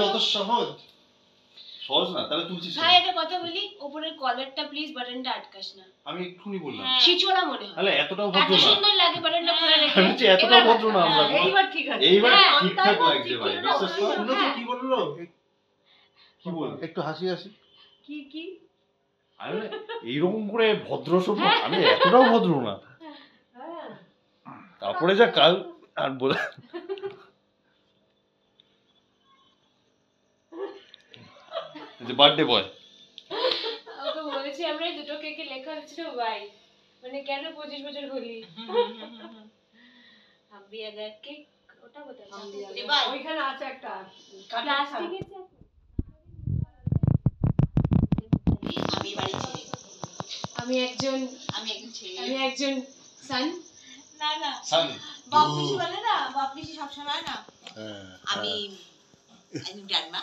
অত সহজ সহজ না, তাহলে তুলছিস ভাই একটা কথা বলি, উপরের কলারটা প্লিজ বাটনটা আটকাস না। আমি এক্ষুনি বললাম ছিচোড়া মনে হয়। তাহলে এতটাও ভদ্র না, এত সুন্দর লাগে বাটনটা খোলা রেখে। আমি বলছি এতটাও ভদ্র না আমরা। এইবার ঠিক আছে, এইবার ঠিকঠাক লাগছে ভাই, বিশ্বাস করো। শুনেছো কি বললো? কি বল একটু হাসি হাসি কি কি আমি এইরকম করে ভদ্র সভ্য, আমি এতটাও ভদ্র না। তারপরে যা কাল আর বলে যে বার্থডে বয় ওকে বলেছি আমরা দুটো কেকে লেখা হচ্ছিল ভাই, মানে কেন 25 বছর হলি। হাম্বি আগার কেক ওটা কোথায়? এবার ওইখানে আছে একটা প্লাস্টিকের আমি বাড়ি ছেড়ে, আমি একজন সান। না না সান বাপলিশি বলে না, বাপলিশি সবসময় না হ্যাঁ আমি গ্র্যান্ডমা।